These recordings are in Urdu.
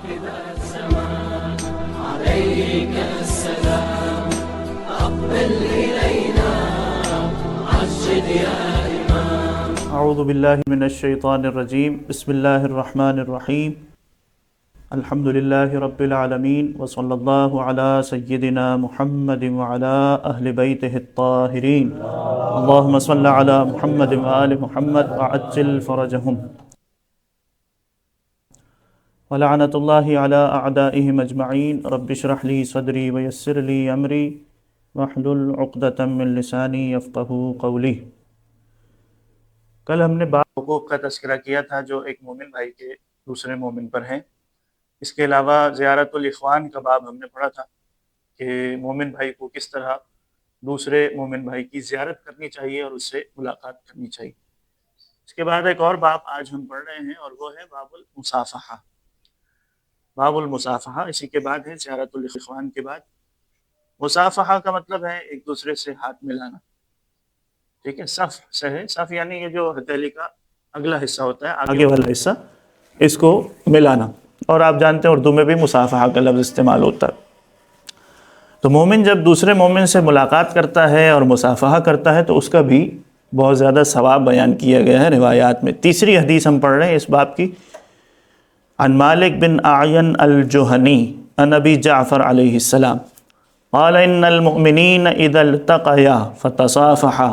عليك السلام أقبل إلينا عجل يا إمام. اعوذ باللہ من الشیطان الرجیم. بسم اللہ الرحمن الرحیم. الحمد للہ رب العالمین وصلی اللہ علی سیدنا محمد وعلی اہل بیتہ الطاہرین. اللہم صل علی محمد وآل محمد وعجل فرجہم. ولعنۃ اللہ علی اعدائہم اجمعین. رب اشرح لی صدری ویسر لی امری واحلل عقدۃ من لسانی یفقہوا قولی. کل ہم نے بعض حقوق کا تذکرہ کیا تھا جو ایک مومن بھائی کے دوسرے مومن پر ہیں. اس کے علاوہ زیارت الاخوان کا باب ہم نے پڑھا تھا کہ مومن بھائی کو کس طرح دوسرے مومن بھائی کی زیارت کرنی چاہیے اور اس سے ملاقات کرنی چاہیے. اس کے بعد ایک اور باب آج ہم پڑھ رہے ہیں اور وہ ہے باب المصافحہ. باب المصافحہ اسی کے بعد ہے زیارت الاخوان کے بعد. مصافحہ کا مطلب ہے ایک دوسرے سے ہاتھ ملانا. ٹھیک ہے، صف سے ہے. صف یعنی یہ جو ہتھیلی کا اگلا حصہ ہوتا ہے، آگے والا حصہ، اس کو ملانا. اور آپ جانتے ہیں اردو میں بھی مصافحہ کا لفظ استعمال ہوتا ہے. تو مومن جب دوسرے مومن سے ملاقات کرتا ہے اور مصافحہ کرتا ہے تو اس کا بھی بہت زیادہ ثواب بیان کیا گیا ہے روایات میں. تیسری حدیث ہم پڑھ رہے ہیں اس باب کی. عن مالک بن اعین الجہنی عن ابی جعفر علیہ السلام قال ان المؤمنین اذا التقیا فتصافحا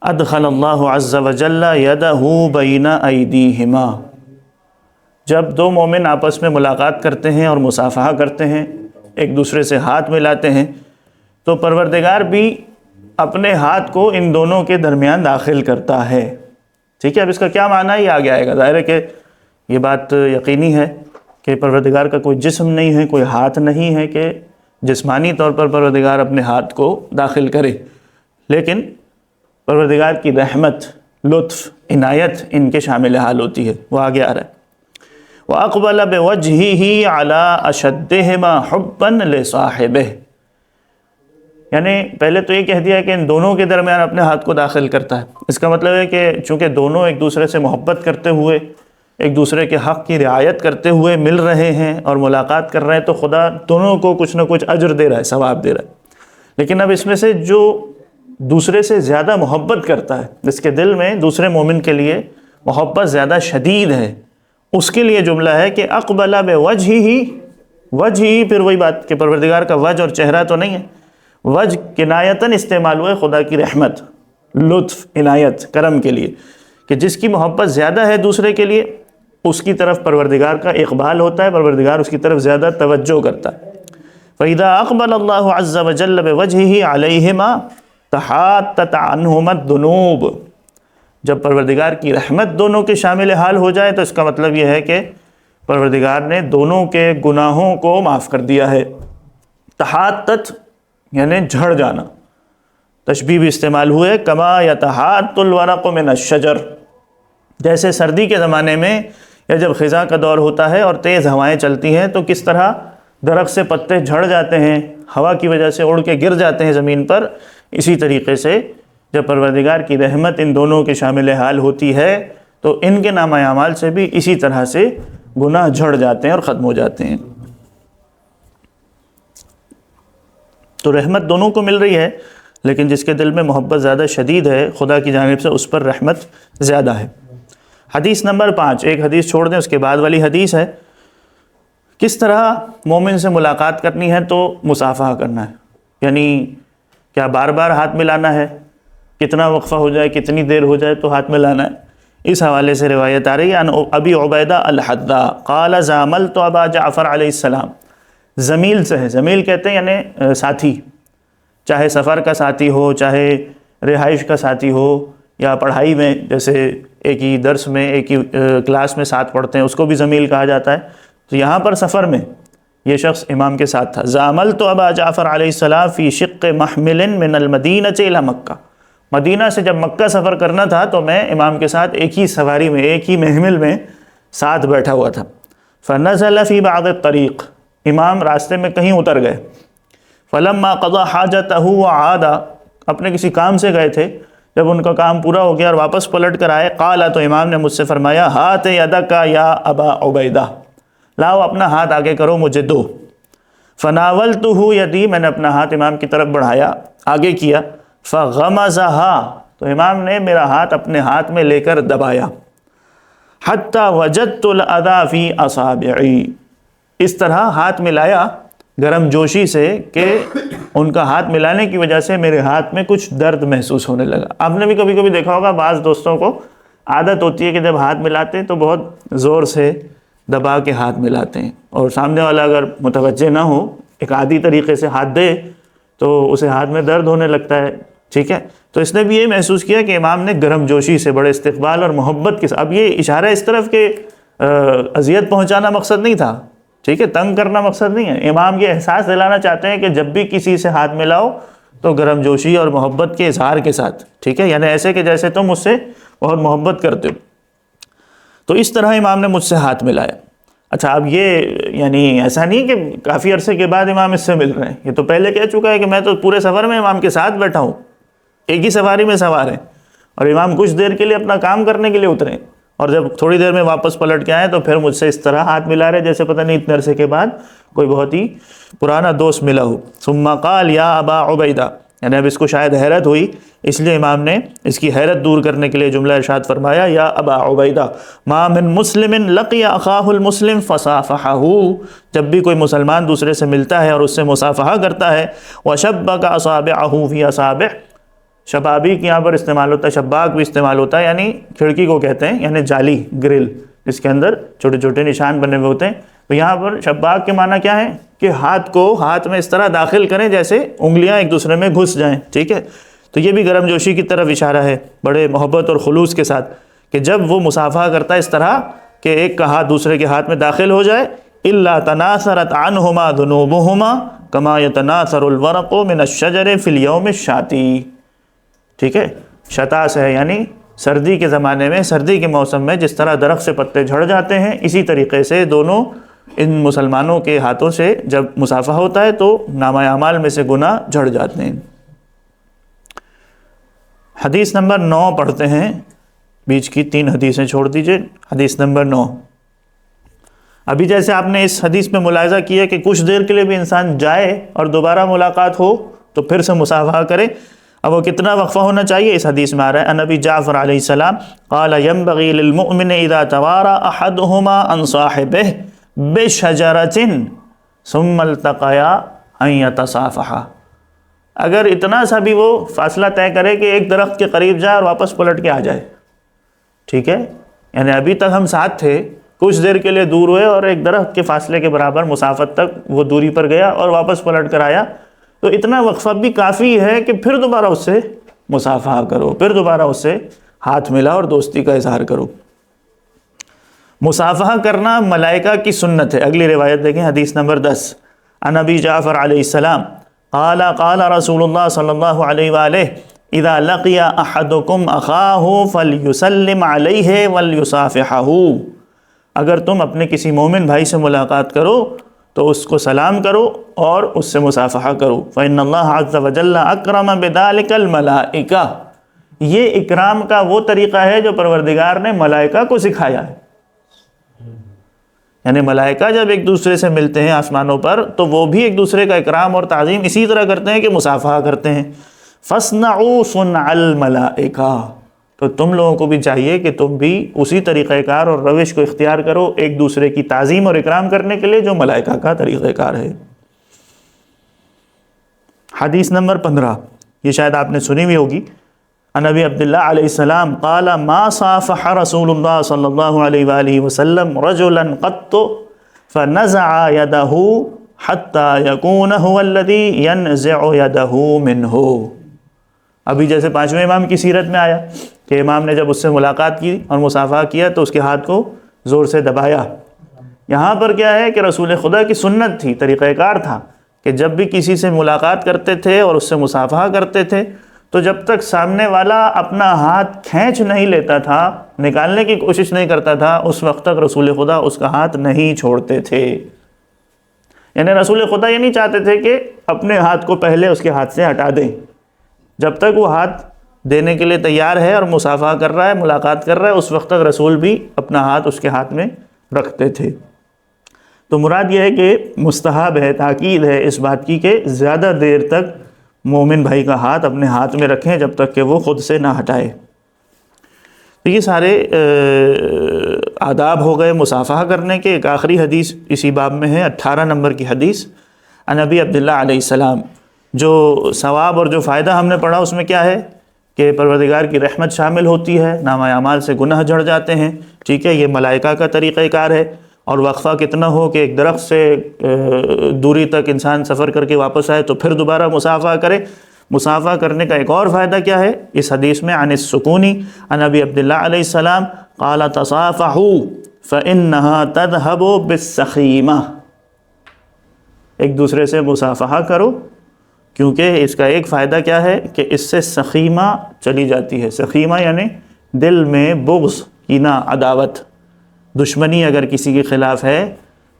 ادخل اللہ عز وجل یدہ بین ایدیہما. جب دو مومن آپس میں ملاقات کرتے ہیں اور مصافحہ کرتے ہیں، ایک دوسرے سے ہاتھ ملاتے ہیں، تو پروردگار بھی اپنے ہاتھ کو ان دونوں کے درمیان داخل کرتا ہے. ٹھیک ہے، اب اس کا کیا معنی ہے یہ آگے آئے گا. ظاہر ہے کہ یہ بات یقینی ہے کہ پروردگار کا کوئی جسم نہیں ہے، کوئی ہاتھ نہیں ہے کہ جسمانی طور پر پروردگار اپنے ہاتھ کو داخل کرے، لیکن پروردگار کی رحمت، لطف، عنایت ان کے شامل حال ہوتی ہے. وہ آگے آ رہا ہے. وَأَقْبَلَ بِوَجْهِهِ عَلَىٰ أَشَدِّهِمَا حُبًّا لِصَاحِبِهِ. یعنی پہلے تو یہ کہہ دیا کہ ان دونوں کے درمیان اپنے ہاتھ کو داخل کرتا ہے. اس کا مطلب ہے کہ چونکہ دونوں ایک دوسرے سے محبت کرتے ہوئے، ایک دوسرے کے حق کی رعایت کرتے ہوئے مل رہے ہیں اور ملاقات کر رہے ہیں، تو خدا دونوں کو کچھ نہ کچھ اجر دے رہا ہے، ثواب دے رہا ہے. لیکن اب اس میں سے جو دوسرے سے زیادہ محبت کرتا ہے، جس کے دل میں دوسرے مومن کے لیے محبت زیادہ شدید ہے، اس کے لیے جملہ ہے کہ اقبل بوجہہ. پھر وہی بات کہ پروردگار کا وجہ اور چہرہ تو نہیں ہے، وجہ کنایتاً استعمال ہوئے خدا کی رحمت، لطف، عنایت، کرم کے لیے، کہ جس کی محبت زیادہ ہے دوسرے کے لیے اس کی طرف پروردگار کا اقبال ہوتا ہے، پروردگار اس کی طرف زیادہ توجہ کرتا ہے. فَإِذَا أَقْبَلَ اللَّهُ عَزَّ وَجَلَّ بِوَجْهِهِ عَلَيْهِمَا تَحَاتَّتْ عَنْهُمَا الذُّنُوبُ. جب پروردگار کی رحمت دونوں کے شامل حال ہو جائے تو اس کا مطلب یہ ہے کہ پروردگار نے دونوں کے گناہوں کو معاف کر دیا ہے. تحاتت یعنی جھڑ جانا، تشبیہ بھی استعمال ہوئے. کما یتحات الورق من الشجر. جیسے سردی کے زمانے میں یا جب خزاں کا دور ہوتا ہے اور تیز ہوائیں چلتی ہیں تو کس طرح درخت سے پتے جھڑ جاتے ہیں، ہوا کی وجہ سے اڑ کے گر جاتے ہیں زمین پر، اسی طریقے سے جب پروردگار کی رحمت ان دونوں کے شامل حال ہوتی ہے تو ان کے نامہ اعمال سے بھی اسی طرح سے گناہ جھڑ جاتے ہیں اور ختم ہو جاتے ہیں. تو رحمت دونوں کو مل رہی ہے، لیکن جس کے دل میں محبت زیادہ شدید ہے خدا کی جانب سے، اس پر رحمت زیادہ ہے. حدیث نمبر 5، ایک حدیث چھوڑ دیں، اس کے بعد والی حدیث ہے کس طرح مومن سے ملاقات کرنی ہے تو مصافحہ کرنا ہے. یعنی کیا بار بار ہاتھ ملانا ہے، کتنا وقفہ ہو جائے، کتنی دیر ہو جائے تو ہاتھ ملانا ہے. اس حوالے سے روایت آ رہی ہے. عن ابی عبیدہ الحداء قال زاملت ابا جعفر علیہ السلام. زمیل سے ہے، زمیل کہتے ہیں یعنی ساتھی، چاہے سفر کا ساتھی ہو، چاہے رہائش کا ساتھی ہو، یا پڑھائی میں جیسے ایک ہی درس میں ایک ہی کلاس میں ساتھ پڑھتے ہیں، اس کو بھی زمیل کہا جاتا ہے. تو یہاں پر سفر میں یہ شخص امام کے ساتھ تھا. زاملت ابا جعفر علیہ السلام فی شق محمل من المدینہ الی مکہ. مدینہ سے جب مکہ سفر کرنا تھا تو میں امام کے ساتھ ایک ہی سواری میں، ایک ہی محمل میں ساتھ بیٹھا ہوا تھا. فنزل فی بعض الطریق. امام راستے میں کہیں اتر گئے. فلما قضى حاجته وعاد. اپنے کسی کام سے گئے تھے، جب ان کا کام پورا ہو گیا اور واپس پلٹ کر آئے، قال، تو امام نے مجھ سے فرمایا، ہات یدک یا ابا عبیدہ، لاؤ اپنا ہاتھ آگے کرو مجھے دو۔ فناولتہ یدی، میں نے اپنا ہاتھ امام کی طرف بڑھایا، آگے کیا، فغمزہا، تو امام نے میرا ہاتھ اپنے ہاتھ میں لے کر دبایا، حتی وجدت الاذی فی اصابعی، اس طرح ہاتھ ملایا گرم جوشی سے کہ ان کا ہاتھ ملانے کی وجہ سے میرے ہاتھ میں کچھ درد محسوس ہونے لگا۔ آپ نے بھی کبھی کبھی دیکھا ہوگا بعض دوستوں کو عادت ہوتی ہے کہ جب ہاتھ ملاتے ہیں تو بہت زور سے دبا کے ہاتھ ملاتے ہیں، اور سامنے والا اگر متوجہ نہ ہو، ایک عادی طریقے سے ہاتھ دے تو اسے ہاتھ میں درد ہونے لگتا ہے، ٹھیک ہے؟ تو اس نے بھی یہ محسوس کیا کہ امام نے گرم جوشی سے، بڑے استقبال اور محبت کے ساتھ، اب یہ اشارہ اس طرف کہ اذیت پہنچانا مقصد نہیں تھا، ٹھیک ہے، تنگ کرنا مقصد نہیں ہے، امام یہ احساس دلانا چاہتے ہیں کہ جب بھی کسی سے ہاتھ ملاؤ تو گرم جوشی اور محبت کے اظہار کے ساتھ، ٹھیک ہے، یعنی ایسے کہ جیسے تم مجھ سے بہت محبت کرتے ہو۔ تو اس طرح امام نے مجھ سے ہاتھ ملایا۔ اچھا، اب یہ یعنی ایسا نہیں کہ کافی عرصے کے بعد امام اس سے مل رہے ہیں، یہ تو پہلے کہہ چکا ہے کہ میں تو پورے سفر میں امام کے ساتھ بیٹھا ہوں، ایک ہی سواری میں سوار ہیں، اور امام کچھ دیر کے لیے اپنا کام کرنے کے لیے اترے، اور جب تھوڑی دیر میں واپس پلٹ کے آئے تو پھر مجھ سے اس طرح ہاتھ ملا رہے جیسے پتہ نہیں اتنے عرصے کے بعد کوئی بہت ہی پرانا دوست ملا ہو۔ ثم قال یا ابا عبیدہ، یعنی اب اس کو شاید حیرت ہوئی، اس لیے امام نے اس کی حیرت دور کرنے کے لیے جملہ ارشاد فرمایا، یا ابا عبیدہ ما من مسلم لقی اخاہ المسلم فصافحہ، جب بھی کوئی مسلمان دوسرے سے ملتا ہے اور اس سے مصافحہ کرتا ہے، وشبک اصابعہ فی اصابع، شبابی کی یہاں پر استعمال ہوتا ہے، شباک بھی استعمال ہوتا ہے، یعنی کھڑکی کو کہتے ہیں، یعنی جالی، گرل، جس کے اندر چھوٹے چھوٹے نشان بنے ہوئے ہوتے ہیں، تو یہاں پر شباک کے معنی کیا ہے کہ ہاتھ کو ہاتھ میں اس طرح داخل کریں جیسے انگلیاں ایک دوسرے میں گھس جائیں، ٹھیک ہے؟ تو یہ بھی گرم جوشی کی طرف اشارہ ہے، بڑے محبت اور خلوص کے ساتھ، کہ جب وہ مصافحہ کرتا ہے اس طرح کہ ایک کا ہاتھ دوسرے کے ہاتھ میں داخل ہو جائے، الا تناثرت عنہما ذنوبہما کما یتناثر الورق من الشجر فی اليوم الشاتی، ٹھیک ہے؟ شتا سے ہے یعنی سردی کے زمانے میں، سردی کے موسم میں جس طرح درخت سے پتے جھڑ جاتے ہیں، اسی طریقے سے دونوں ان مسلمانوں کے ہاتھوں سے جب مصافحہ ہوتا ہے تو نامہ اعمال میں سے گناہ جھڑ جاتے ہیں۔ حدیث نمبر 9 پڑھتے ہیں، بیچ کی 3 حدیثیں چھوڑ دیجئے۔ حدیث نمبر 9، ابھی جیسے آپ نے اس حدیث میں ملاحظہ کیا کہ کچھ دیر کے لیے بھی انسان جائے اور دوبارہ ملاقات ہو تو پھر سے مصافحہ کرے، اب وہ کتنا وقفہ ہونا چاہیے اس حدیث میں آ رہا ہے۔ ان ابی جعفر علیہ السلام قال ينبغي للمؤمن اذا توارى احدهما عن صاحبه بشجرة ثم التقيا ان يتصافحا، اگر اتنا سا بھی وہ فاصلہ طے کرے کہ ایک درخت کے قریب جائے اور واپس پلٹ کے آ جائے، ٹھیک ہے، یعنی ابھی تک ہم ساتھ تھے، کچھ دیر کے لیے دور ہوئے اور ایک درخت کے فاصلے کے برابر مسافت تک وہ دوری پر گیا اور واپس پلٹ کر آیا، تو اتنا وقفہ بھی کافی ہے کہ پھر دوبارہ اس سے مصافحہ کرو، پھر دوبارہ اس سے ہاتھ ملا اور دوستی کا اظہار کرو۔ مصافحہ کرنا ملائکہ کی سنت ہے۔ اگلی روایت دیکھیں، حدیث نمبر 10، عن ابی جعفر علیہ السلام قال قال رسول اللہ صلی اللہ علیہ وآلہ اذا لقی احدکم اخاہ فلیسلم علیہ ولیصافحہ، اگر تم اپنے کسی مومن بھائی سے ملاقات کرو تو اس کو سلام کرو اور اس سے مصافحہ کرو۔ فإن اللہ عز وجل اکرم بذلک الملائکہ، یہ اکرام کا وہ طریقہ ہے جو پروردگار نے ملائکہ کو سکھایا ہے، یعنی ملائکہ جب ایک دوسرے سے ملتے ہیں آسمانوں پر تو وہ بھی ایک دوسرے کا اکرام اور تعظیم اسی طرح کرتے ہیں کہ مصافحہ کرتے ہیں۔ فاصنعوا صنع الملائکہ، تو تم لوگوں کو بھی چاہیے کہ تم بھی اسی طریقہ کار اور روش کو اختیار کرو ایک دوسرے کی تعظیم اور اکرام کرنے کے لیے جو ملائکہ کا طریقہ کار ہے۔ حدیث نمبر 15، یہ شاید آپ نے سنی ہوئی ہوگی۔ عن ابی عبداللہ علیہ السلام قال ما صافح رسول اللہ صلی اللہ علیہ وآلہ وسلم رجلا قط فنزع يده حتى يكون هو الذي ينزع يده منه، ابھی جیسے 5ویں امام کی سیرت میں آیا کہ امام نے جب اس سے ملاقات کی اور مصافحہ کیا تو اس کے ہاتھ کو زور سے دبایا، یہاں پر کیا ہے کہ رسول خدا کی سنت تھی، طریقہ کار تھا کہ جب بھی کسی سے ملاقات کرتے تھے اور اس سے مصافحہ کرتے تھے تو جب تک سامنے والا اپنا ہاتھ کھینچ نہیں لیتا تھا، نکالنے کی کوشش نہیں کرتا تھا، اس وقت تک رسول خدا اس کا ہاتھ نہیں چھوڑتے تھے۔ یعنی رسول خدا یہ نہیں چاہتے تھے کہ اپنے ہاتھ کو پہلے اس کے ہاتھ سے ہٹا دیں، جب تک وہ ہاتھ دینے کے لیے تیار ہے اور مصافحہ کر رہا ہے، ملاقات کر رہا ہے، اس وقت تک رسول بھی اپنا ہاتھ اس کے ہاتھ میں رکھتے تھے۔ تو مراد یہ ہے کہ مستحب ہے، تاکید ہے اس بات کی کہ زیادہ دیر تک مومن بھائی کا ہاتھ اپنے ہاتھ میں رکھیں جب تک کہ وہ خود سے نہ ہٹائے۔ تو یہ سارے آداب ہو گئے مصافحہ کرنے کے۔ ایک آخری حدیث اسی باب میں ہے، 18 نمبر کی حدیث، عن ابی عبداللہ علیہ السلام۔ جو ثواب اور جو فائدہ ہم نے پڑھا اس میں کیا ہے کہ پروردگار کی رحمت شامل ہوتی ہے، نامہ اعمال سے گناہ جھڑ جاتے ہیں، ٹھیک ہے، یہ ملائکہ کا طریقہ کار ہے۔ اور وقفہ کتنا ہو کہ ایک درخت سے دوری تک انسان سفر کر کے واپس آئے تو پھر دوبارہ مصافحہ کرے۔ مصافحہ کرنے کا ایک اور فائدہ کیا ہے اس حدیث میں، عن السکونی عن ابی عبداللہ علیہ السلام قال تصافحوا فإنها تذهب بالسخیمہ، ایک دوسرے سے مصافحہ کرو کیونکہ اس کا ایک فائدہ کیا ہے کہ اس سے سخیمہ چلی جاتی ہے۔ سخیمہ یعنی دل میں بغض، کینہ، عداوت، دشمنی اگر کسی کے خلاف ہے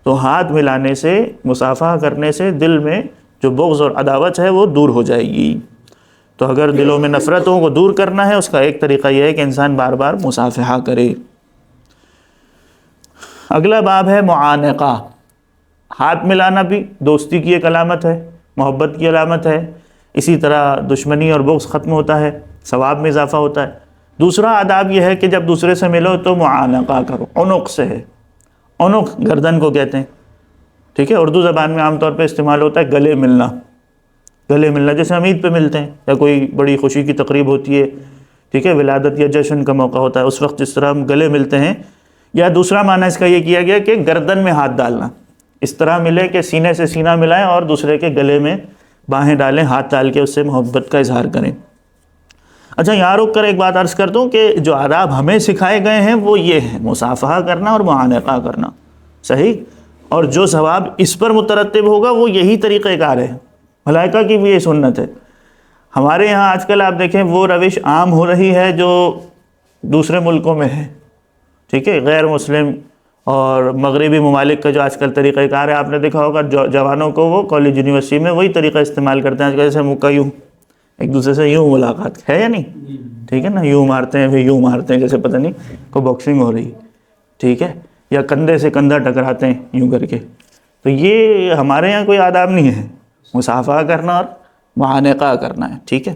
تو ہاتھ ملانے سے، مصافحہ کرنے سے دل میں جو بغض اور عداوت ہے وہ دور ہو جائے گی۔ تو اگر دلوں میں نفرتوں کو دور کرنا ہے اس کا ایک طریقہ یہ ہے کہ انسان بار بار مصافحہ کرے۔ اگلا باب ہے معانقہ۔ ہاتھ ملانا بھی دوستی کی ایک علامت ہے، محبت کی علامت ہے، اسی طرح دشمنی اور بغض ختم ہوتا ہے، ثواب میں اضافہ ہوتا ہے۔ دوسرا آداب یہ ہے کہ جب دوسرے سے ملو تو معانقہ کرو، عنق سے ہے، عنق گردن کو کہتے ہیں، ٹھیک ہے، اردو زبان میں عام طور پہ استعمال ہوتا ہے گلے ملنا، گلے ملنا جیسے ہم عید پہ ملتے ہیں یا کوئی بڑی خوشی کی تقریب ہوتی ہے، ٹھیک ہے، ولادت یا جشن کا موقع ہوتا ہے، اس وقت جس طرح ہم گلے ملتے ہیں۔ یا دوسرا معنی اس کا یہ کیا گیا کہ گردن میں ہاتھ ڈالنا، اس طرح ملے کہ سینے سے سینہ ملائیں اور دوسرے کے گلے میں باہیں ڈالیں، ہاتھ ڈال کے اس سے محبت کا اظہار کریں۔ اچھا یہاں رک کر ایک بات عرض کر دوں کہ جو آداب ہمیں سکھائے گئے ہیں وہ یہ ہیں، مصافحہ کرنا اور معانقہ کرنا، صحیح، اور جو ثواب اس پر مترتب ہوگا وہ یہی طریقہ کار ہے، ملائکہ کی بھی یہ سنت ہے۔ ہمارے یہاں آج کل آپ دیکھیں وہ روش عام ہو رہی ہے جو دوسرے ملکوں میں ہے، ٹھیک ہے، غیر مسلم اور مغربی ممالک کا جو آج کل طریقہ کار ہے، آپ نے دیکھا ہوگا جوانوں کو وہ کالج یونیورسٹی میں وہی طریقہ استعمال کرتے ہیں آج کل، جیسے مکہ یوں ایک دوسرے سے یوں ملاقات ہے یا نہیں، ٹھیک ہے نا، یوں مارتے ہیں پھر یوں مارتے ہیں جیسے پتہ نہیں کوئی باکسنگ ہو رہی، ٹھیک ہے، یا کندھے سے کندھا ٹکراتے ہیں یوں کر کے۔ تو یہ ہمارے یہاں کوئی آداب نہیں ہے، مصافحہ کرنا اور معانقہ کرنا ہے، ٹھیک ہے۔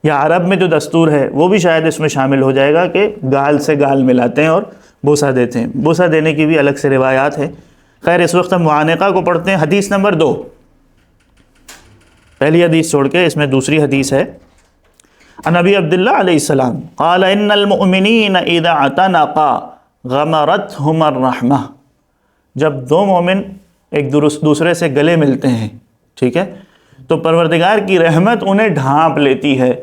یا عرب میں جو دستور ہے وہ بھی شاید اس میں شامل ہو جائے گا کہ گال سے گال ملاتے ہیں اور بوسہ دیتے ہیں، بوسہ دینے کی بھی الگ سے روایات ہیں۔ خیر اس وقت ہم معانقہ کو پڑھتے ہیں۔ حدیث نمبر 2، پہلی حدیث چھوڑ کے اس میں دوسری حدیث ہے، عن ابی عبداللہ علیہ السلام قال ان المؤمنین اذا اعتنقا غمرتہم الرحمہ، جب دو مومن ایک دوسرے سے گلے ملتے ہیں، ٹھیک ہے، تو پروردگار کی رحمت انہیں ڈھانپ لیتی ہے،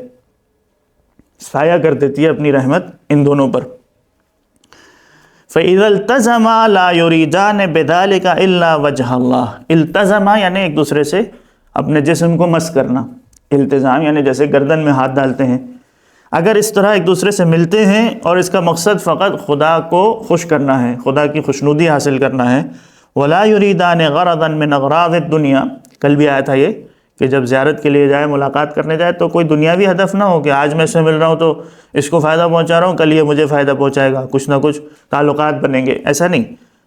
سایہ کر دیتی ہے اپنی رحمت ان دونوں پر۔ فَإِذَا الْتَزَمَا لَا يُرِيدَانِ بِذَلِكَ إِلَّا وَجْهَ اللَّهِ، التزما یعنی ایک دوسرے سے اپنے جسم کو مس کرنا، التزام یعنی جیسے گردن میں ہاتھ ڈالتے ہیں، اگر اس طرح ایک دوسرے سے ملتے ہیں اور اس کا مقصد فقط خدا کو خوش کرنا ہے، خدا کی خوشنودی حاصل کرنا ہے، وَلَا يُرِيدَانِ غَرَضًا مِّنْ أَغْرَاضِ الدُّنْيَا، کل بھی آیا تھا یہ کہ جب زیارت کے لیے جائے، ملاقات کرنے جائے تو کوئی دنیاوی ہدف نہ ہو کہ آج میں اس سے مل رہا ہوں تو اس کو فائدہ پہنچا رہا ہوں، کل یہ مجھے فائدہ پہنچائے گا، کچھ نہ کچھ تعلقات بنیں گے، ایسا نہیں،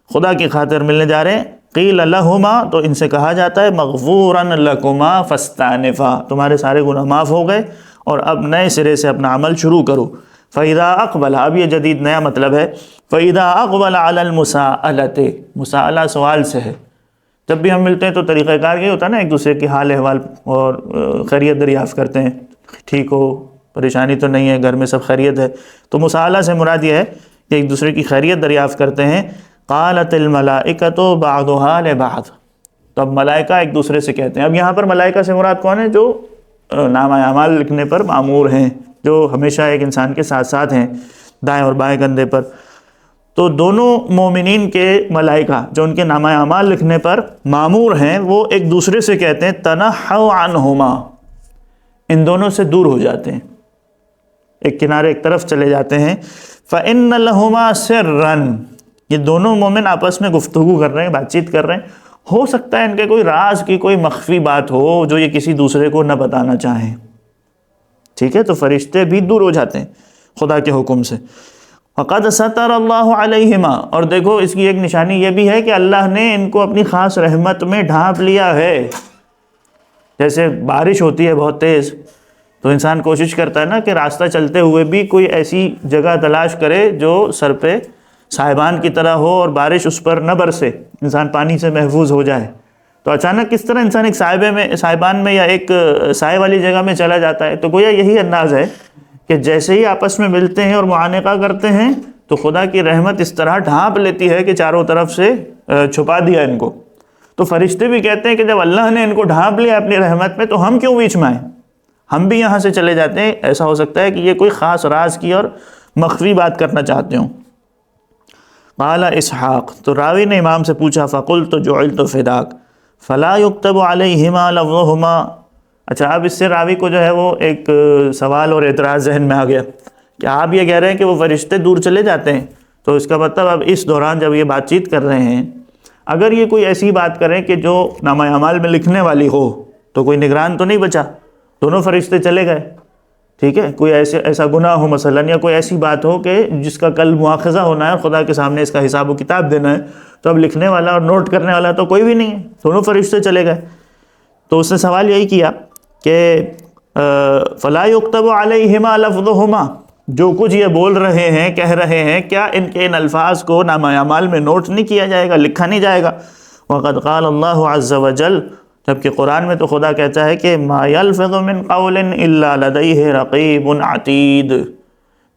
خدا کی خاطر ملنے جا رہے ہیں۔ قیل لہما، تو ان سے کہا جاتا ہے مغفورا لکما فاستانفا، تمہارے سارے گناہ معاف ہو گئے اور اب نئے سرے سے اپنا عمل شروع کرو۔ فَإِذَا أَقْبَلَ، اب یہ جدید نیا مطلب ہے، فَإِذَا أَقْبَلَ عَلَى الْمُسَاءَلَةِ، مساءلہ سوال سے ہے، جب بھی ہم ملتے ہیں تو طریقہ کار یہ ہوتا ہے نا، ایک دوسرے کی حال احوال اور خیریت دریافت کرتے ہیں، ٹھیک ہو، پریشانی تو نہیں ہے، گھر میں سب خیریت ہے، تو مساءلہ سے مراد یہ ہے کہ ایک دوسرے کی خیریت دریافت کرتے ہیں۔ قالت الملائکۃ بعضها لبعض، تو اب ملائکہ ایک دوسرے سے کہتے ہیں، اب یہاں پر ملائکہ سے مراد کون ہے؟ جو نامہ اعمال لکھنے پر مامور ہیں، جو ہمیشہ ایک انسان کے ساتھ ساتھ ہیں دائیں اور بائیں کندھے پر۔ تو دونوں مومنین کے ملائکہ جو ان کے نامہ اعمال لکھنے پر مامور ہیں وہ ایک دوسرے سے کہتے ہیں تنحوا عنہما، ان دونوں سے دور ہو جاتے ہیں، ایک کنارے ایک طرف چلے جاتے ہیں۔ فإن لهما سرا، یہ دونوں مومن آپس میں گفتگو کر رہے ہیں، بات چیت کر رہے ہیں، ہو سکتا ہے ان کے کوئی راز کی کوئی مخفی بات ہو جو یہ کسی دوسرے کو نہ بتانا چاہیں، ٹھیک ہے، تو فرشتے بھی دور ہو جاتے ہیں خدا کے حکم سے۔ فقد ستر اللہ علیہما، اور دیکھو اس کی ایک نشانی یہ بھی ہے کہ اللہ نے ان کو اپنی خاص رحمت میں ڈھانپ لیا ہے۔ جیسے بارش ہوتی ہے بہت تیز تو انسان کوشش کرتا ہے نا کہ راستہ چلتے ہوئے بھی کوئی ایسی جگہ تلاش کرے جو سر پہ سائبان کی طرح ہو اور بارش اس پر نہ برسے، انسان پانی سے محفوظ ہو جائے۔ تو اچانک کس طرح انسان ایک سائبان میں یا ایک سائے والی جگہ میں چلا جاتا ہے، تو گویا یہی انداز ہے کہ جیسے ہی آپس میں ملتے ہیں اور معانقہ کرتے ہیں تو خدا کی رحمت اس طرح ڈھانپ لیتی ہے کہ چاروں طرف سے چھپا دیا ان کو۔ تو فرشتے بھی کہتے ہیں کہ جب اللہ نے ان کو ڈھانپ لیا اپنی رحمت میں تو ہم کیوں بیچ میں آئیں، ہم بھی یہاں سے چلے جاتے ہیں۔ ایسا ہو سکتا ہے کہ یہ کوئی خاص راز کی اور مخفی بات کرنا چاہتے ہوں۔ قال اسحاق، تو راوی نے امام سے پوچھا فقلت جعلت فداک فلا يكتب علیہما لفظہما۔ اچھا، اب اس سے راوی کو جو ہے وہ ایک سوال اور اعتراض ذہن میں آ گیا کہ آپ یہ کہہ رہے ہیں کہ وہ فرشتے دور چلے جاتے ہیں، تو اس کا مطلب اب اس دوران جب یہ بات چیت کر رہے ہیں، اگر یہ کوئی ایسی بات کریں کہ جو نامہ اعمال میں لکھنے والی ہو تو کوئی نگران تو نہیں بچا، دونوں فرشتے چلے گئے، ٹھیک ہے، کوئی ایسا گناہ ہو مثلا، یا کوئی ایسی بات ہو کہ جس کا کل مواخذہ ہونا ہے اور خدا کے سامنے اس کا حساب و کتاب دینا ہے، تو اب لکھنے والا اور نوٹ کرنے والا تو کوئی بھی نہیں ہے، دونوں فرشتے چلے گئے۔ تو اس نے سوال یہی کیا کہ فلا یکتب علیہما لفظہما، جو کچھ یہ بول رہے ہیں کہہ رہے ہیں، کیا ان کے ان الفاظ کو نامہ اعمال میں نوٹ نہیں کیا جائے گا، لکھا نہیں جائے گا؟ وقد قال اللہ عز وجل، جبکہ قرآن میں تو خدا کہتا ہے کہ ما یلفظ من قول الا لدیہ رقیب عتید،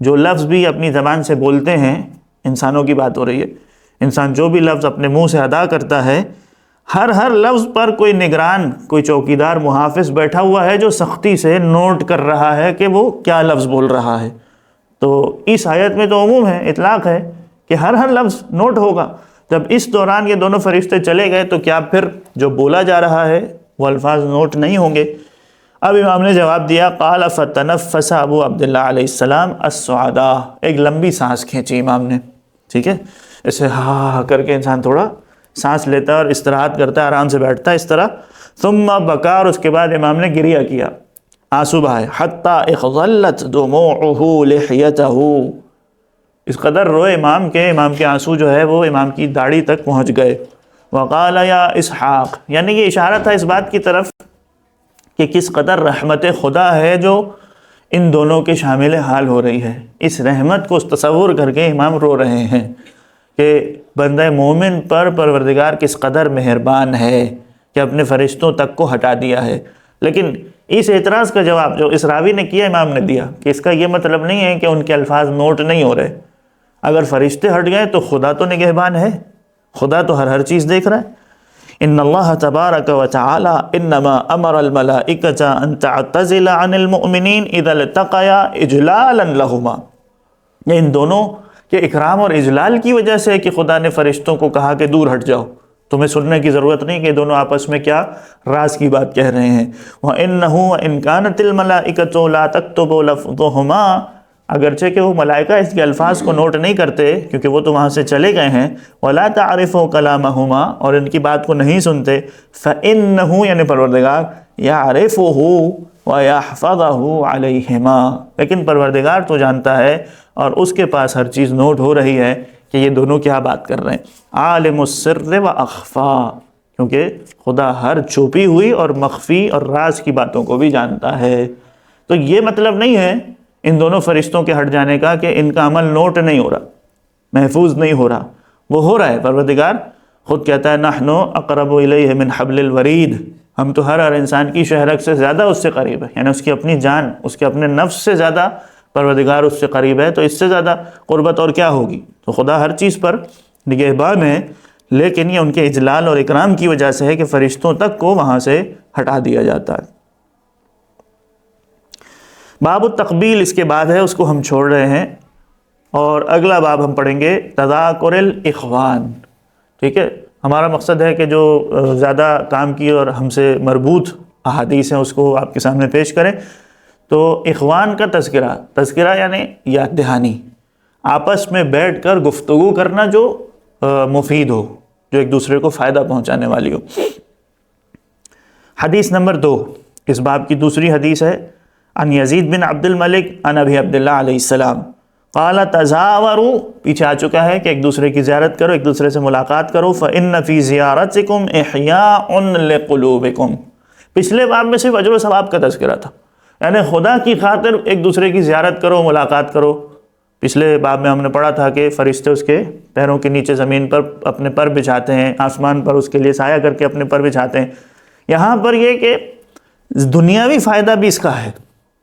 جو لفظ بھی اپنی زبان سے بولتے ہیں، انسانوں کی بات ہو رہی ہے، انسان جو بھی لفظ اپنے منہ سے ادا کرتا ہے، ہر لفظ پر کوئی نگران، کوئی چوکیدار محافظ بیٹھا ہوا ہے جو سختی سے نوٹ کر رہا ہے کہ وہ کیا لفظ بول رہا ہے۔ تو اس آیت میں تو عموم ہے، اطلاق ہے کہ ہر لفظ نوٹ ہوگا۔ جب اس دوران یہ دونوں فرشتے چلے گئے تو کیا پھر جو بولا جا رہا ہے وہ الفاظ نوٹ نہیں ہوں گے؟ اب امام نے جواب دیا قال فتنفس ابو عبداللہ علیہ السلام السعداء، ایک لمبی سانس کھینچی امام نے، ٹھیک ہے، اسے ہاں کر کے انسان تھوڑا سانس لیتا ہے اور استراحت کرتا ہے، آرام سے بیٹھتا ہے اس طرح۔ ثم بکا، اور اس کے بعد امام نے گریہ کیا، آنسو بہائے، حتی اخضلت دموعہ لحیتہ، اس قدر روئے امام کے آنسو جو ہے وہ امام کی داڑھی تک پہنچ گئے۔ وقال یا اسحاق، یعنی یہ اشارہ تھا اس بات کی طرف کہ کس قدر رحمت خدا ہے جو ان دونوں کے شامل حال ہو رہی ہے۔ اس رحمت کو تصور کر کے امام رو رہے ہیں کہ بندہ مومن پر پروردگار کس قدر مہربان ہے کہ اپنے فرشتوں تک کو ہٹا دیا ہے۔ لیکن اس اعتراض کا جواب جو اس راوی نے کیا امام نے دیا کہ اس کا یہ مطلب نہیں ہے کہ ان کے الفاظ نوٹ نہیں ہو رہے، اگر فرشتے ہٹ گئے تو خدا تو نگہبان ہے، خدا تو ہر چیز دیکھ رہا ہے۔ ان اللہ تبارک و تعالی انما امر الملائکۃ ان تعتزل عن المؤمنین اذا التقیا اجلالا لہما، یہ ان دونوں کے اکرام اور اجلال کی وجہ سے ہے کہ خدا نے فرشتوں کو کہا کہ دور ہٹ جاؤ، تمہیں سننے کی ضرورت نہیں کہ دونوں آپس میں کیا راز کی بات کہہ رہے ہیں۔ وَإِنَّهُ وَإِنْ كَانَتِ الْمَلَائِكَةُ لَا تَكْتُبُ لَفْظَهُمَا، اگرچہ کہ وہ ملائکہ اس کے الفاظ کو نوٹ نہیں کرتے کیونکہ وہ تو وہاں سے چلے گئے ہیں، وَلَا تَعْرِفُ كَلَامَهُمَا، اور ان کی بات کو نہیں سنتے، فَإِنَّهُ یعنی پروردگار يَعْرِفُهُ وَيَحْفَظَهُ عَلَيْهِمَا، لیکن پروردگار تو جانتا ہے اور اس کے پاس ہر چیز نوٹ ہو رہی ہے کہ یہ دونوں کیا بات کر رہے ہیں۔ عالم السر و اخفا، کیونکہ خدا ہر چھپی ہوئی اور مخفی اور راز کی باتوں کو بھی جانتا ہے۔ تو یہ مطلب نہیں ہے ان دونوں فرشتوں کے ہٹ جانے کا کہ ان کا عمل نوٹ نہیں ہو رہا، محفوظ نہیں ہو رہا، وہ ہو رہا ہے۔ پروردگار خود کہتا ہے نحن اقرب الیہ من حبل الورید، ہم تو ہر انسان کی شہرک سے زیادہ اس سے قریب ہے، یعنی اس کی اپنی جان، اس کے اپنے نفس سے زیادہ پروردگار اس سے قریب ہے، تو اس سے زیادہ قربت اور کیا ہوگی؟ تو خدا ہر چیز پر نگہبان ہے، لیکن یہ ان کے اجلال اور اکرام کی وجہ سے ہے کہ فرشتوں تک کو وہاں سے ہٹا دیا جاتا ہے۔ باب التقبیل اس کے بعد ہے، اس کو ہم چھوڑ رہے ہیں، اور اگلا باب ہم پڑھیں گے تذاکر الاخوان، ٹھیک ہے۔ ہمارا مقصد ہے کہ جو زیادہ کام کی اور ہم سے مربوط احادیث ہیں اس کو آپ کے سامنے پیش کریں۔ تو اخوان کا تذکرہ یعنی یاد دہانی، آپس میں بیٹھ کر گفتگو کرنا جو مفید ہو، جو ایک دوسرے کو فائدہ پہنچانے والی ہو۔ حدیث نمبر 2 اس باب کی دوسری حدیث ہے، عن یزید بن عبد الملک عن ابی عبداللہ علیہ السلام قال تزاوروا، پیچھے آ چکا ہے کہ ایک دوسرے کی زیارت کرو، ایک دوسرے سے ملاقات کرو. فإن فی زیارتکم احیاء لقلوبکم. پچھلے باب میں صرف اجر و ثواب کا تذکرہ تھا، یعنی خدا کی خاطر ایک دوسرے کی زیارت کرو، ملاقات کرو. پچھلے باب میں ہم نے پڑھا تھا کہ فرشتے اس کے پیروں کے نیچے زمین پر اپنے پر بچھاتے ہیں، آسمان پر اس کے لیے سایہ کر کے اپنے پر بچھاتے ہیں. یہاں پر یہ کہ دنیاوی فائدہ بھی اس کا ہے،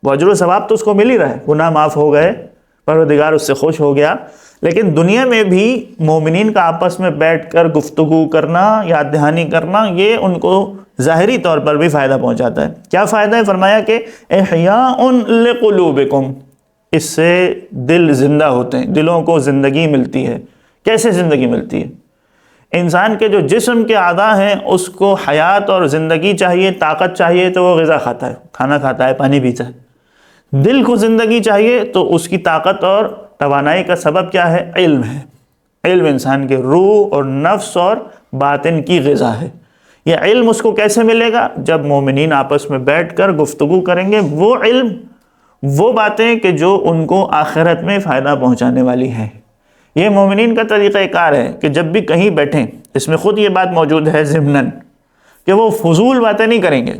وہ اجر و ثواب تو اس کو مل ہی رہا ہے، گناہ معاف ہو گئے، پروردگار اس سے خوش ہو گیا. لیکن دنیا میں بھی مومنین کا آپس میں بیٹھ کر گفتگو کرنا، یاد دہانی کرنا، یہ ان کو ظاہری طور پر بھی فائدہ پہنچاتا ہے. کیا فائدہ ہے؟ فرمایا کہ احیاء لقلوبکم، اس سے دل زندہ ہوتے ہیں، دلوں کو زندگی ملتی ہے. کیسے زندگی ملتی ہے؟ انسان کے جو جسم کے اعضاء ہیں اس کو حیات اور زندگی چاہیے، طاقت چاہیے تو وہ غذا کھاتا ہے، کھانا کھاتا ہے، پانی پیتا ہے. دل کو زندگی چاہیے تو اس کی طاقت اور توانائی کا سبب کیا ہے؟ علم ہے. علم انسان کے روح اور نفس اور باطن کی غذا ہے. یہ علم اس کو کیسے ملے گا؟ جب مومنین آپس میں بیٹھ کر گفتگو کریں گے. وہ علم، وہ باتیں کہ جو ان کو آخرت میں فائدہ پہنچانے والی ہیں. یہ مومنین کا طریقہ کار ہے کہ جب بھی کہیں بیٹھیں، اس میں خود یہ بات موجود ہے ضمناً کہ وہ فضول باتیں نہیں کریں گے.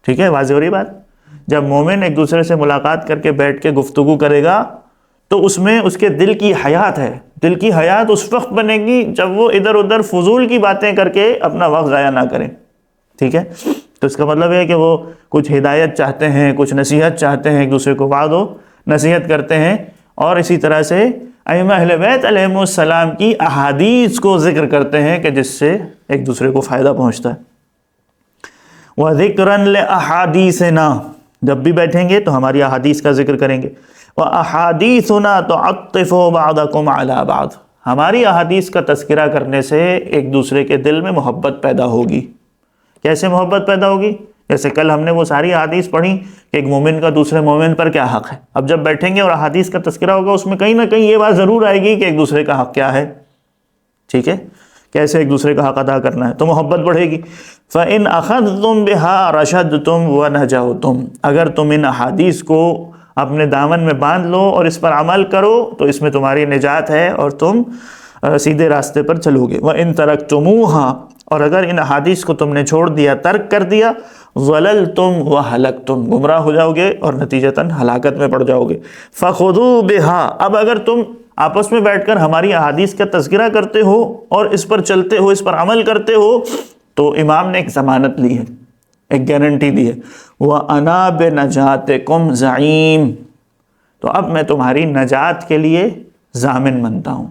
ٹھیک ہے، واضح ہو رہی بات؟ جب مومن ایک دوسرے سے ملاقات کر کے بیٹھ کے گفتگو کرے گا تو اس میں اس کے دل کی حیات ہے. دل کی حیات اس وقت بنے گی جب وہ ادھر ادھر فضول کی باتیں کر کے اپنا وقت ضائع نہ کریں. ٹھیک ہے، تو اس کا مطلب ہے کہ وہ کچھ ہدایت چاہتے ہیں، کچھ نصیحت چاہتے ہیں، ایک دوسرے کو وعد و نصیحت کرتے ہیں، اور اسی طرح سے ائمہ اہل بیت علیہم السلام کی احادیث کو ذکر کرتے ہیں کہ جس سے ایک دوسرے کو فائدہ پہنچتا ہے. وَذِكْرًا لِأَحَادِيثِنَا، جب بھی بیٹھیں گے تو ہماری احادیث کا ذکر کریں گے. وَأَحَادِيثُنَا تُعَطِّفُ بَعْضَكُمْ عَلَى بَعْضٍ، ہماری احادیث کا تذکرہ کرنے سے ایک دوسرے کے دل میں محبت پیدا ہوگی. کیسے محبت پیدا ہوگی؟ جیسے کل ہم نے وہ ساری احادیث پڑھی کہ ایک مومن کا دوسرے مومن پر کیا حق ہے. اب جب بیٹھیں گے اور احادیث کا تذکرہ ہوگا، اس میں کہیں نہ کہیں یہ بات ضرور آئے گی کہ ایک دوسرے کا حق کیا ہے. ٹھیک ہے، کیسے ایک دوسرے کا حق ادا کرنا ہے، تو محبت بڑھے گی. فَإِنْ أَخَذْتُمْ بِهَا رَشَدْتُمْ وَنَجَوْتُمْ، اگر تم ان احادیث کو اپنے دامن میں باندھ لو اور اس پر عمل کرو تو اس میں تمہاری نجات ہے اور تم سیدھے راستے پر چلو گے. وَإِنْ تَرَكْتُمُوهَا، اور اگر ان احادیث کو تم نے چھوڑ دیا، ترک کر دیا، ضَلَلْتُمْ وَهَلَكْتُمْ، گمراہ ہو جاؤ گے اور نتیجتاً ہلاکت میں پڑ جاؤ گے. فَخُذُوا بِهَا، اب اگر تم آپس میں بیٹھ کر ہماری احادیث کا تذکرہ کرتے ہو اور اس پر چلتے ہو، اس پر عمل کرتے ہو، تو امام نے ایک ضمانت لی ہے، ایک گارنٹی دی ہے. وَأَنَا بِنَجَاتِكُمْ زَعِيمٌ، تو اب میں تمہاری نجات کے لیے ضامن بنتا ہوں.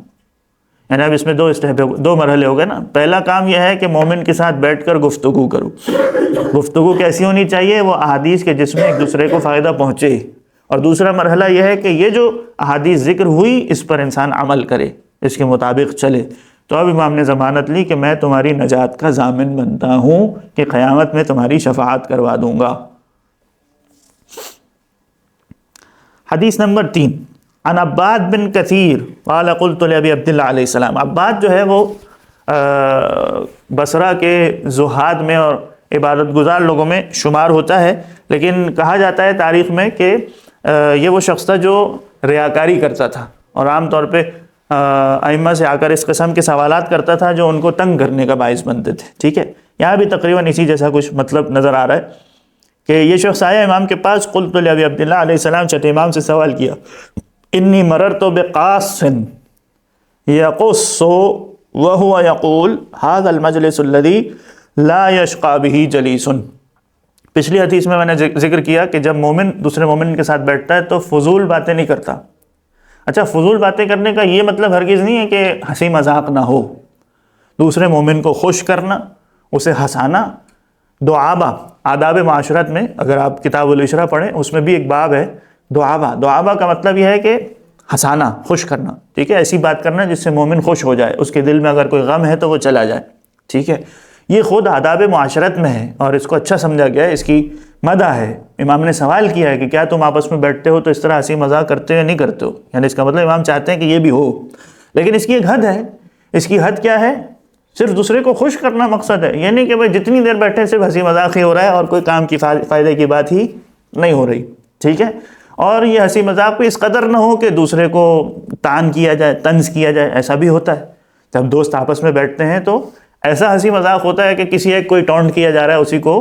یعنی اب اس میں دو مرحلے ہو گئے نا. پہلا کام یہ ہے کہ مومن کے ساتھ بیٹھ کر گفتگو کرو. گفتگو کیسی ہونی چاہیے؟ وہ احادیث کے جس میں ایک دوسرے کو فائدہ پہنچے. اور دوسرا مرحلہ یہ ہے کہ یہ جو احادیث ذکر ہوئی اس پر انسان عمل کرے، اس کے مطابق چلے. تو اب امام نے ضمانت لی کہ میں تمہاری نجات کا ضامن بنتا ہوں کہ قیامت میں تمہاری شفاعت کروا دوں گا. حدیث نمبر 3، عن عباد بن کثیر قال قلت لابی عبداللہ علیہ السلام. عباد جو ہے وہ بصرہ کے زہاد میں اور عبادت گزار لوگوں میں شمار ہوتا ہے، لیکن کہا جاتا ہے تاریخ میں کہ یہ وہ شخص تھا جو ریاکاری کرتا تھا اور عام طور پہ ائمہ سے آ کر اس قسم کے سوالات کرتا تھا جو ان کو تنگ کرنے کا باعث بنتے تھے. ٹھیک ہے، یہاں بھی تقریباً اسی جیسا کچھ مطلب نظر آ رہا ہے کہ یہ شخص آیا امام کے پاس. قلت لابی عبداللہ علیہ السلام، چھٹے امام سے سوال کیا، انی مررت بقاص یقص وهو یقول هذا المجلس الذي لا يشقى به جلیس. پچھلی حدیث میں نے ذکر کیا کہ جب مومن دوسرے مومن کے ساتھ بیٹھتا ہے تو فضول باتیں نہیں کرتا. اچھا، فضول باتیں کرنے کا یہ مطلب ہرگز نہیں ہے کہ ہنسی مذاق نہ ہو. دوسرے مومن کو خوش کرنا، اسے ہنسانا. دعابہ، آداب معاشرت میں اگر آپ کتاب العشرہ پڑھیں اس میں بھی ایک باب ہے دعابہ. دعابہ کا مطلب یہ ہے کہ ہنسانا، خوش کرنا. ٹھیک ہے، ایسی بات کرنا جس سے مومن خوش ہو جائے، اس کے دل میں اگر کوئی غم ہے تو وہ چلا جائے. ٹھیک ہے، یہ خود آداب معاشرت میں ہے اور اس کو اچھا سمجھا گیا ہے، اس کی مدح ہے. امام نے سوال کیا ہے کہ کیا تم آپس میں بیٹھتے ہو تو اس طرح ہنسی مذاق کرتے ہو یا نہیں کرتے ہو؟ یعنی اس کا مطلب امام چاہتے ہیں کہ یہ بھی ہو، لیکن اس کی ایک حد ہے. اس کی حد کیا ہے؟ صرف دوسرے کو خوش کرنا مقصد ہے، یہ نہیں کہ بھائی جتنی دیر بیٹھے صرف ہنسی مذاق ہی ہو رہا ہے اور کوئی کام کی فائدے کی بات ہی نہیں ہو رہی. ٹھیک ہے، اور یہ ہنسی مذاق بھی اس قدر نہ ہو کہ دوسرے کو طعن کیا جائے، طنز کیا جائے. ایسا بھی ہوتا ہے جب دوست آپس میں بیٹھتے ہیں تو ایسا ہنسی مذاق ہوتا ہے کہ کسی ایک کوئی ٹونٹ کیا جا رہا ہے، اسی کو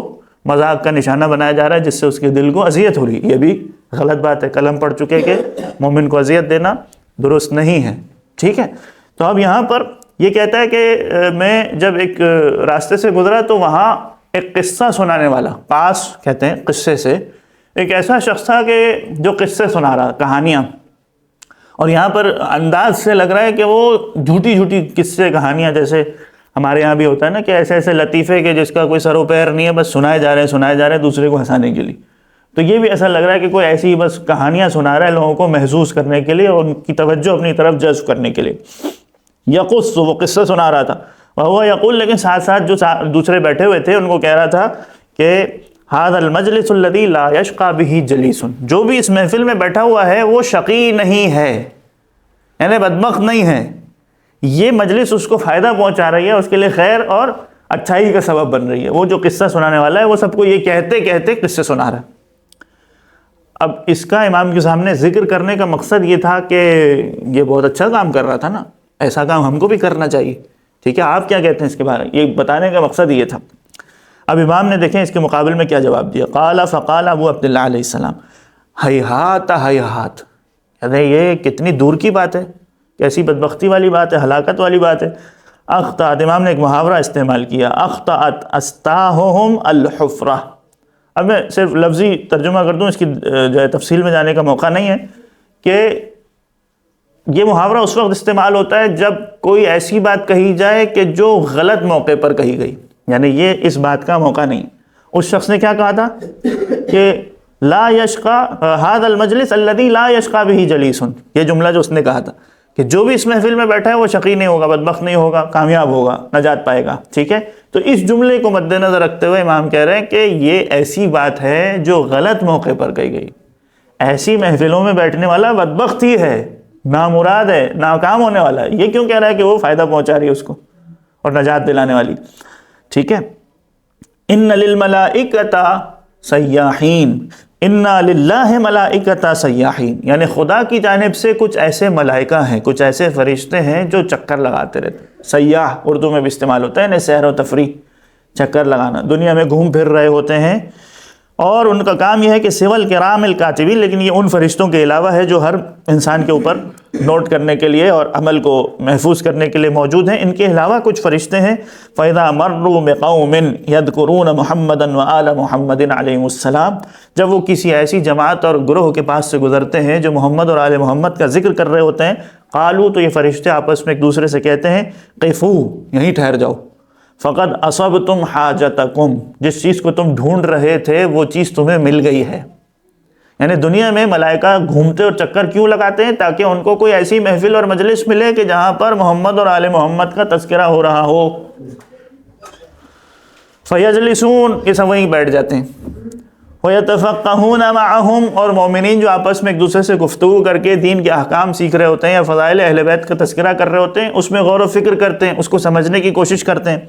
مذاق کا نشانہ بنایا جا رہا ہے جس سے اس کے دل کو اذیت ہو رہی. یہ بھی غلط بات ہے، قلم پڑھ چکے کہ مومن کو اذیت دینا درست نہیں ہے. ٹھیک ہے. تو اب یہاں پر یہ کہتا ہے کہ میں جب ایک راستے سے گزرا تو وہاں ایک قصہ سنانے والا، قاص کہتے ہیں قصے سے، ایک ایسا شخص تھا کہ جو قصے سنا رہا، کہانیاں. اور یہاں پر انداز سے لگ رہا ہے کہ وہ جھوٹی جھوٹی قصے کہانیاں، جیسے ہمارے یہاں بھی ہوتا ہے نا کہ ایسے ایسے لطیفے کہ جس کا کوئی سر و پیر نہیں ہے، بس سنائے جا رہے ہیں دوسرے کو ہنسانے کے لیے. تو یہ بھی ایسا لگ رہا ہے کہ کوئی ایسی بس کہانیاں سنا رہا ہے لوگوں کو محسوس کرنے کے لیے اور ان کی توجہ اپنی طرف جذب کرنے کے لیے. یقص، وہ قصہ سنا رہا تھا. وہ یقول، لیکن ساتھ ساتھ جو دوسرے بیٹھے ہوئے تھے ان کو کہہ رہا تھا کہ ھذا المجلس الذی لا یشقی بہ جلیس، جو بھی اس محفل میں بیٹھا ہوا ہے وہ شقی نہیں ہے، یعنی بدبخت نہیں ہے. یہ مجلس اس کو فائدہ پہنچا رہی ہے، اس کے لیے خیر اور اچھائی کا سبب بن رہی ہے. وہ جو قصہ سنانے والا ہے وہ سب کو یہ کہتے کہتے قصے سنا رہا ہے. اب اس کا امام کے سامنے ذکر کرنے کا مقصد یہ تھا کہ یہ بہت اچھا کام کر رہا تھا نا، ایسا کام ہم کو بھی کرنا چاہیے. ٹھیک ہے، آپ کیا کہتے ہیں اس کے بارے میں؟ یہ بتانے کا مقصد یہ تھا. اب امام نے دیکھیں اس کے مقابل میں کیا جواب دیا. فقال ابو عبداللہ علیہ السلام ہیہات ہیہات، یعنی یہ کتنی دور کی بات ہے، کیسی بدبختی والی بات ہے، ہلاکت والی بات ہے. اخطأت، امام نے ایک محاورہ استعمال کیا، اخطأت استاہم الحفرہ. اب میں صرف لفظی ترجمہ کر دوں، اس کی جو ہے تفصیل میں جانے کا موقع نہیں ہے، کہ یہ محاورہ اس وقت استعمال ہوتا ہے جب کوئی ایسی بات کہی جائے کہ جو غلط موقع پر کہی گئی، یعنی یہ اس بات کا موقع نہیں. اس شخص نے کیا کہا تھا کہ لا یشقی ھذا المجلس الذی لا یشقی بہ جلیس، یہ جملہ جو اس نے کہا تھا کہ جو بھی اس محفل میں بیٹھا ہے وہ شقی نہیں ہوگا، بدبخت نہیں ہوگا، کامیاب ہوگا، نجات پائے گا. ٹھیک ہے. تو اس جملے کو مد نظر رکھتے ہوئے امام کہہ رہے ہیں کہ یہ ایسی بات ہے جو غلط موقع پر کہی گئی. ایسی محفلوں میں بیٹھنے والا بدبخت ہی ہے، نامراد ہے، ناکام ہونے والا ہے. یہ کیوں کہہ رہا ہے کہ وہ فائدہ پہنچا رہی ہے اس کو اور نجات دلانے والی. ٹھیک ہے. ان للملائکۃ سیاحین، انا للہ ملائکۃ سیاحین، یعنی خدا کی جانب سے کچھ ایسے ملائکہ ہیں، کچھ ایسے فرشتے ہیں جو چکر لگاتے رہتے. سیاح اردو میں بھی استعمال ہوتا ہے، یعنی سیر و تفریح، چکر لگانا، دنیا میں گھوم پھر رہے ہوتے ہیں. اور ان کا کام یہ ہے کہ سول کرام الکاتبین، لیکن یہ ان فرشتوں کے علاوہ ہے جو ہر انسان کے اوپر نوٹ کرنے کے لیے اور عمل کو محفوظ کرنے کے لیے موجود ہیں. ان کے علاوہ کچھ فرشتے ہیں. فَإِذَا مَرُّوا بِقَوْمٍ يَذْكُرُونَ مُحَمَّدًا وَآلَ مُحَمَّدٍ عَلَيْهِمُ السَّلَامُ، جب وہ کسی ایسی جماعت اور گروہ کے پاس سے گزرتے ہیں جو محمد اور آل محمد کا ذکر کر رہے ہوتے ہیں، قالوا، تو یہ فرشتے آپس میں ایک دوسرے سے کہتے ہیں، قفوا، یہیں ٹھہر جاؤ، فقد اصبتم حاجتکم، جس چیز کو تم ڈھونڈ رہے تھے وہ چیز تمہیں مل گئی ہے. یعنی دنیا میں ملائکہ گھومتے اور چکر کیوں لگاتے ہیں؟ تاکہ ان کو کوئی ایسی محفل اور مجلس ملے کہ جہاں پر محمد اور آل محمد کا تذکرہ ہو رہا ہو. فیجلسون، یہ سب وہیں بیٹھ جاتے ہیں. وَيَتَفَقَّهُونَ مَعَهُمْ، اور مومنین جو آپس میں ایک دوسرے سے گفتگو کر کے دین کے احکام سیکھ رہے ہوتے ہیں یا فضائل اہل بیت کا تذکرہ کر رہے ہوتے ہیں، اس میں غور و فکر کرتے ہیں، اس کو سمجھنے کی کوشش کرتے ہیں.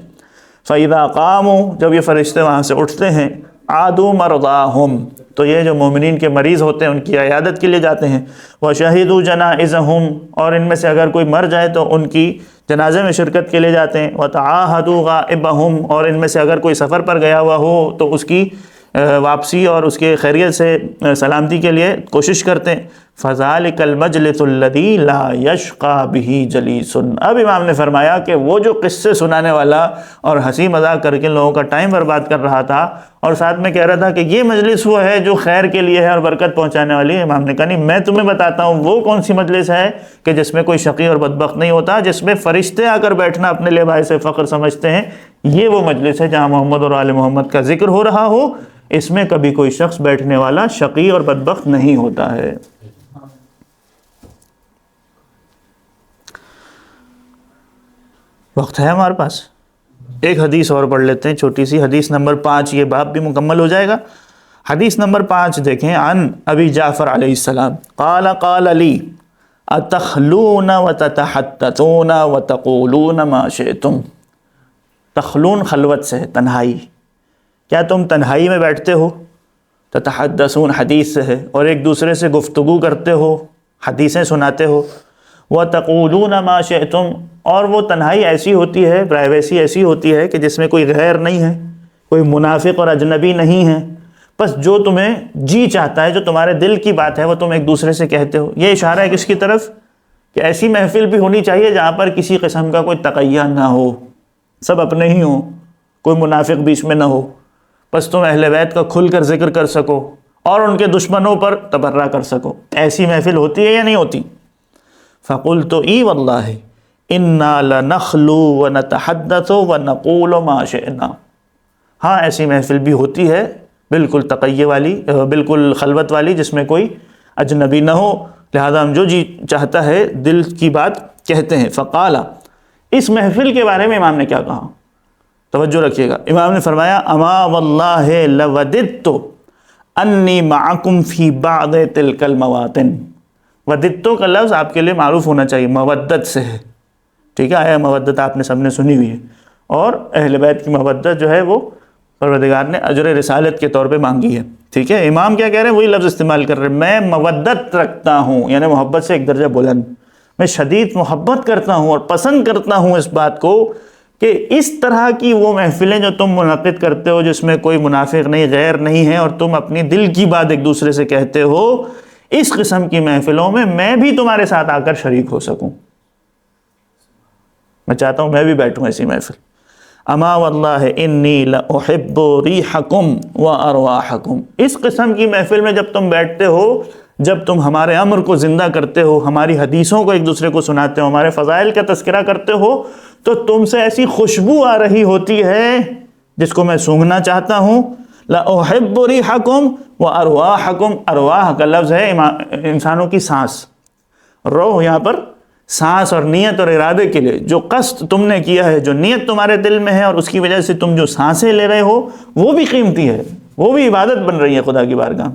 فَإِذَا قَامُوا، جب یہ فرشتے وہاں سے اٹھتے ہیں، عَادُوا مَرْضَاهُمْ، تو یہ جو مومنین کے مریض ہوتے ہیں ان کی عیادت کے لیے جاتے ہیں. وَشَهِدُوا جَنَائِزَهُمْ، اور ان میں سے اگر کوئی مر جائے تو ان کی جنازے میں شرکت کے لیے جاتے ہیں. وَتَعَاهَدُوا غَائِبَهُمْ، اور ان میں سے اگر کوئی سفر پر گیا ہوا ہو تو اس کی واپسی اور اس کے خیریت سے سلامتی کے لیے کوشش کرتے ہیں. فَذَلِكَ الْمَجْلِسُ الَّذِي لَا يَشْقَى بِهِ جَلِيسٌ، اب امام نے فرمایا کہ وہ جو قصے سنانے والا اور ہنسی مذاق کر کے لوگوں کا ٹائم برباد کر رہا تھا اور ساتھ میں کہہ رہا تھا کہ یہ مجلس وہ ہے جو خیر کے لیے ہے اور برکت پہنچانے والی ہے، امام نے کہا نہیں، میں تمہیں بتاتا ہوں وہ کون سی مجلس ہے کہ جس میں کوئی شقی اور بدبخت نہیں ہوتا، جس میں فرشتے آ کر بیٹھنا اپنے لیے باعث فخر سمجھتے ہیں. یہ وہ مجلس ہے جہاں محمد اور آل محمد کا ذکر ہو رہا ہو، اس میں کبھی کوئی شخص بیٹھنے والا شقی اور بدبخت نہیں ہوتا ہے. وقت ہے ہمارے پاس، ایک حدیث اور پڑھ لیتے ہیں چھوٹی سی، حدیث نمبر 5، یہ باب بھی مکمل ہو جائے گا. حدیث نمبر 5 دیکھیں. عن ابی جعفر علیہ السلام قال قال لی اتخلون وتتحدثون وتقولون ما شئتم. تخلون خلوت سے ہے، تنہائی. کیا تم تنہائی میں بیٹھتے ہو تتحدثون حدیث سے ہے، اور ایک دوسرے سے گفتگو کرتے ہو، حدیثیں سناتے ہو، وَتَقُولُونَ مَا شِئْتُمْ، اور وہ تنہائی ایسی ہوتی ہے، پرائیویسی ایسی ہوتی ہے کہ جس میں کوئی غیر نہیں ہے، کوئی منافق اور اجنبی نہیں ہے، بس جو تمہیں جی چاہتا ہے، جو تمہارے دل کی بات ہے وہ تم ایک دوسرے سے کہتے ہو۔ یہ اشارہ ہے کس کی طرف؟ کہ ایسی محفل بھی ہونی چاہیے جہاں پر کسی قسم کا کوئی تقیہ نہ ہو، سب اپنے ہی ہوں، کوئی منافق بیچ میں نہ ہو، بس تم اہل بیت کا کھل کر ذکر کر سکو اور ان کے دشمنوں پر تبرہ کر سکو۔ ایسی محفل ہوتی ہے یا نہیں ہوتی؟ فَقُلْتُ ای واللہ اِنَّا لَنَخْلُو وَنَتَحَدَّثُ وَنَقُولُ مَا شِئْنَا، ہاں ایسی محفل بھی ہوتی ہے، بالکل تقیہ والی، بالکل خلوت والی، جس میں کوئی اجنبی نہ ہو، لہذا ہم جو جی چاہتا ہے دل کی بات کہتے ہیں۔ فقال، اس محفل کے بارے میں امام نے کیا کہا؟ توجہ رکھیے گا، امام نے فرمایا اما واللہ لوددت انی معکم فی بعض تلک المواطن۔ وددتو کا لفظ آپ کے لیے معروف ہونا چاہیے، مودت سے ہے، ٹھیک ہے، آیا مودت آپ نے سب نے سنی ہوئی ہے، اور اہل بیت کی مودت جو ہے وہ پروردگار نے اجر رسالت کے طور پہ مانگی ہے، ٹھیک ہے۔ امام کیا کہہ رہے ہیں؟ وہی لفظ استعمال کر رہے ہیں، میں مودت رکھتا ہوں، یعنی محبت سے ایک درجہ بلند، میں شدید محبت کرتا ہوں اور پسند کرتا ہوں اس بات کو کہ اس طرح کی وہ محفلیں جو تم منعقد کرتے ہو جس میں کوئی منافق نہیں، غیر نہیں ہے، اور تم اپنی دل کی بات ایک دوسرے سے کہتے ہو، اس قسم کی محفلوں میں بھی تمہارے ساتھ آ کر شریک ہو سکوں، میں چاہتا ہوں میں بھی بیٹھوں ایسی محفل۔ اما واللہ انی لاحب ریحکم وارواحکم، اس قسم کی محفل میں جب تم بیٹھتے ہو، جب تم ہمارے امر کو زندہ کرتے ہو، ہماری حدیثوں کو ایک دوسرے کو سناتے ہو، ہمارے فضائل کا تذکرہ کرتے ہو، تو تم سے ایسی خوشبو آ رہی ہوتی ہے جس کو میں سونگھنا چاہتا ہوں۔ لاحب ریحکم وارواحکم، ارواح کا لفظ ہے انسانوں کی سانس، روح یہاں پر سانس اور نیت اور ارادے کے لیے، جو قصد تم نے کیا ہے، جو نیت تمہارے دل میں ہے اور اس کی وجہ سے تم جو سانسیں لے رہے ہو، وہ بھی قیمتی ہے، وہ بھی عبادت بن رہی ہے خدا کی بارگاہ،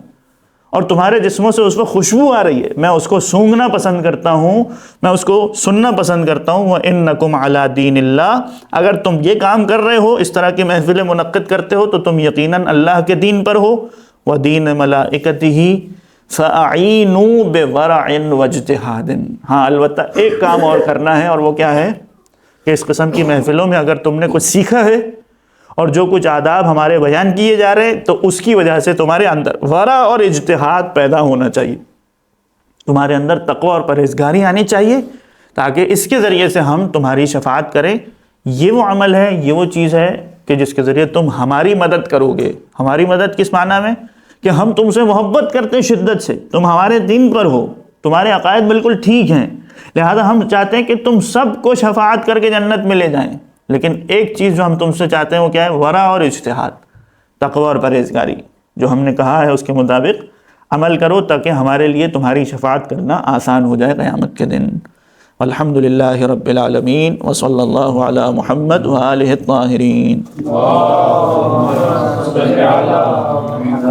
اور تمہارے جسموں سے اس وقت خوشبو آ رہی ہے، میں اس کو سونگھنا پسند کرتا ہوں، میں اس کو سننا پسند کرتا ہوں۔ وَإِنَّكُمْ عَلَىٰ دِينِ اللَّهِ، اگر تم یہ کام کر رہے ہو، اس طرح کی محفلیں منعقد کرتے ہو، تو تم یقیناً اللہ کے دین پر ہو، وَدِينِ مَلَائِكَتِهِ فَأَعِينُوا بِوَرَعٍ وَاجْتِهَادٍ۔ ہاں البتہ ایک کام اور کرنا ہے، اور وہ کیا ہے کہ اس قسم کی محفلوں میں اگر تم نے کچھ سیکھا ہے اور جو کچھ آداب ہمارے بیان کیے جا رہے ہیں، تو اس کی وجہ سے تمہارے اندر ورع اور اجتہاد پیدا ہونا چاہیے، تمہارے اندر تقوی اور پرہیزگاری آنی چاہیے، تاکہ اس کے ذریعے سے ہم تمہاری شفاعت کریں۔ یہ وہ عمل ہے، یہ وہ چیز ہے کہ جس کے ذریعے تم ہماری مدد کرو گے۔ ہماری مدد کس معنی میں؟ کہ ہم تم سے محبت کرتے ہیں شدت سے، تم ہمارے دین پر ہو، تمہارے عقائد بالکل ٹھیک ہیں، لہذا ہم چاہتے ہیں کہ تم سب کو شفاعت کر کے جنت میں لے جائیں، لیکن ایک چیز جو ہم تم سے چاہتے ہیں وہ کیا ہے؟ ورع اور اجتہاد، تقوی اور پرہیزگاری، جو ہم نے کہا ہے اس کے مطابق عمل کرو، تاکہ ہمارے لیے تمہاری شفاعت کرنا آسان ہو جائے قیامت کے دن۔ الحمدللہ رب العالمین، وصلی اللہ علی محمد وآلہ الطاہرین۔ اللهم صل على محمد